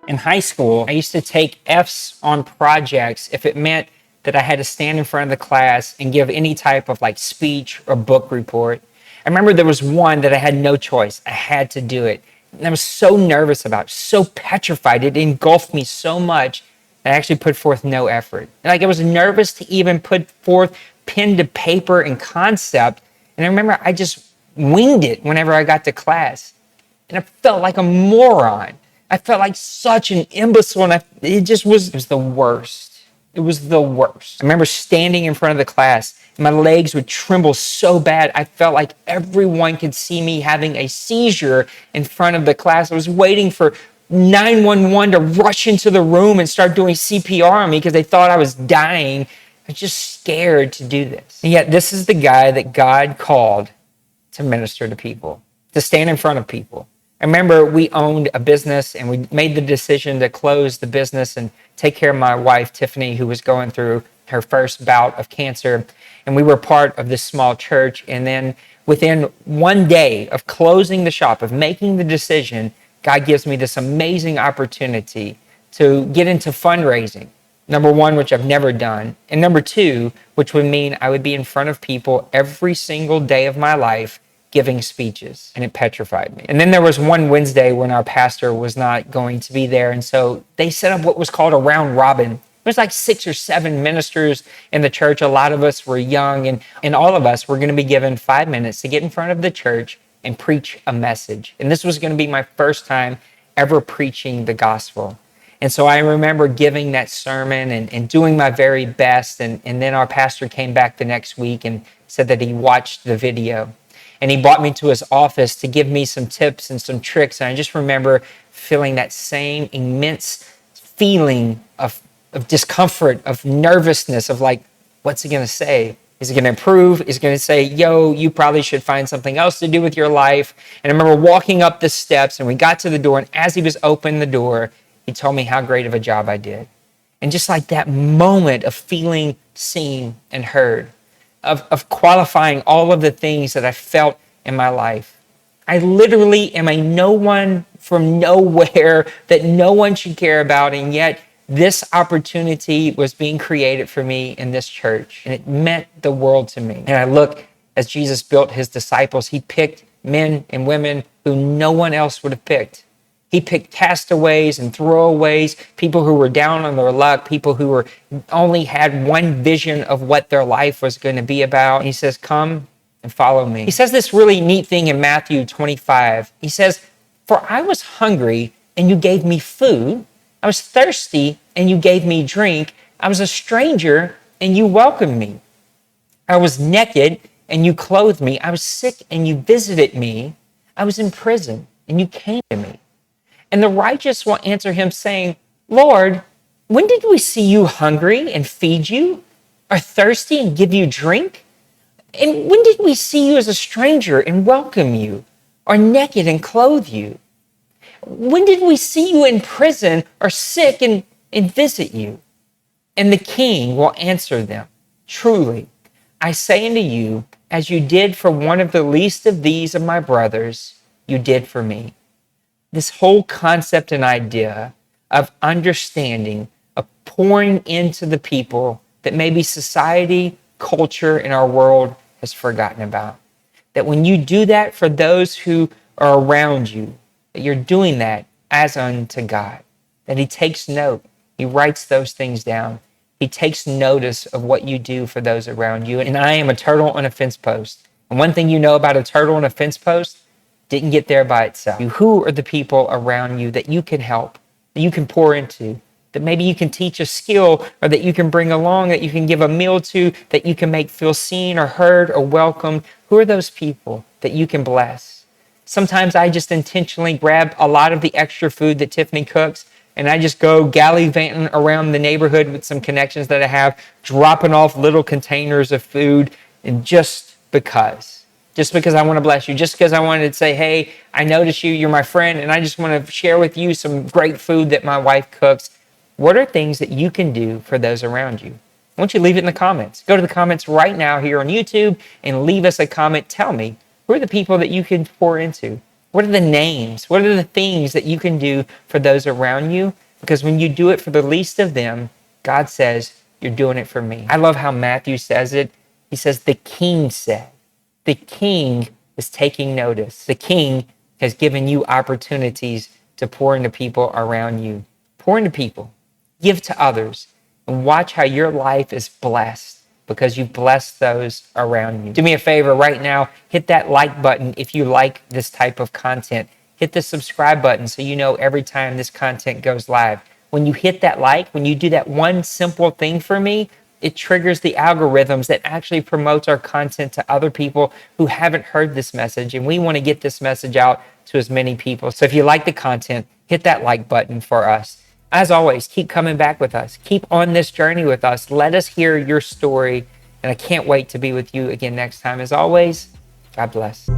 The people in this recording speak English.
In high school, I used to take F's on projects if it meant that I had to stand in front of the class and give any type of like speech or book report. I remember there was one that I had no choice. I had to do it. And I was so nervous about it, so petrified. It engulfed me so much that I actually put forth no effort. Like I was nervous to even put forth pen to paper and concept. And I remember I just winged it whenever I got to class. And I felt like a moron. I felt like such an imbecile, and it was the worst. It was the worst. I remember standing in front of the class, and my legs would tremble so bad, I felt like everyone could see me having a seizure in front of the class. I was waiting for 911 to rush into the room and start doing CPR on me because they thought I was dying. I was just scared to do this. And yet, this is the guy that God called to minister to people, to stand in front of people. I remember we owned a business and we made the decision to close the business and take care of my wife, Tiffany, who was going through her first bout of cancer. And we were part of this small church. And then within one day of closing the shop, of making the decision, God gives me this amazing opportunity to get into fundraising. Number one, which I've never done. And number two, which would mean I would be in front of people every single day of my life giving speeches, and it petrified me. And then there was one Wednesday when our pastor was not going to be there, and so they set up what was called a round robin. It was like 6 or 7 ministers in the church. A lot of us were young, and all of us were going to be given 5 minutes to get in front of the church and preach a message. And this was going to be my first time ever preaching the gospel. And so I remember giving that sermon and doing my very best, and then our pastor came back the next week and said that he watched the video. And he brought me to his office to give me some tips and some tricks. And I just remember feeling that same immense feeling of discomfort, of nervousness, of like, what's he going to say? Is he going to improve? Is he going to say, yo, you probably should find something else to do with your life? And I remember walking up the steps and we got to the door. And as he was opening the door, he told me how great of a job I did. And just like that moment of feeling seen and heard, of qualifying all of the things that I felt in my life. I literally am a no one from nowhere that no one should care about, and yet this opportunity was being created for me in this church, and it meant the world to me. And I look, as Jesus built his disciples, he picked men and women who no one else would have picked. He picked castaways and throwaways, people who were down on their luck, people who only had one vision of what their life was going to be about. And he says, come and follow me. He says this really neat thing in Matthew 25. He says, for I was hungry and you gave me food. I was thirsty and you gave me drink. I was a stranger and you welcomed me. I was naked and you clothed me. I was sick and you visited me. I was in prison and you came to me. And the righteous will answer him saying, Lord, when did we see you hungry and feed you, or thirsty and give you drink? And when did we see you as a stranger and welcome you, or naked and clothe you? When did we see you in prison or sick and visit you? And the king will answer them, truly, I say unto you, as you did for one of the least of these of my brothers, you did for me. This whole concept and idea of understanding, of pouring into the people that maybe society, culture, and our world has forgotten about. That when you do that for those who are around you, that you're doing that as unto God. That he takes note. He writes those things down. He takes notice of what you do for those around you. And I am a turtle on a fence post. And one thing you know about a turtle on a fence post, didn't get there by itself. Who are the people around you that you can help, that you can pour into, that maybe you can teach a skill or that you can bring along, that you can give a meal to, that you can make feel seen or heard or welcomed? Who are those people that you can bless? Sometimes I just intentionally grab a lot of the extra food that Tiffany cooks and I just go gallivanting around the neighborhood with some connections that I have, dropping off little containers of food, and just because I want to bless you, just because I wanted to say, hey, I notice you, you're my friend, and I just want to share with you some great food that my wife cooks. What are things that you can do for those around you? Why don't you leave it in the comments? Go to the comments right now here on YouTube and leave us a comment. Tell me, who are the people that you can pour into? What are the names? What are the things that you can do for those around you? Because when you do it for the least of them, God says, you're doing it for me. I love how Matthew says it. He says, the king said. The king is taking notice. The king has given you opportunities to pour into people around you. Pour into people. Give to others. And watch how your life is blessed because you've blessed those around you. Do me a favor right now. Hit that like button if you like this type of content. Hit the subscribe button so you know every time this content goes live. When you hit that like, when you do that one simple thing for me, it triggers the algorithms that actually promotes our content to other people who haven't heard this message. And we want to get this message out to as many people. So if you like the content, hit that like button for us. As always, keep coming back with us. Keep on this journey with us. Let us hear your story. And I can't wait to be with you again next time. As always, God bless.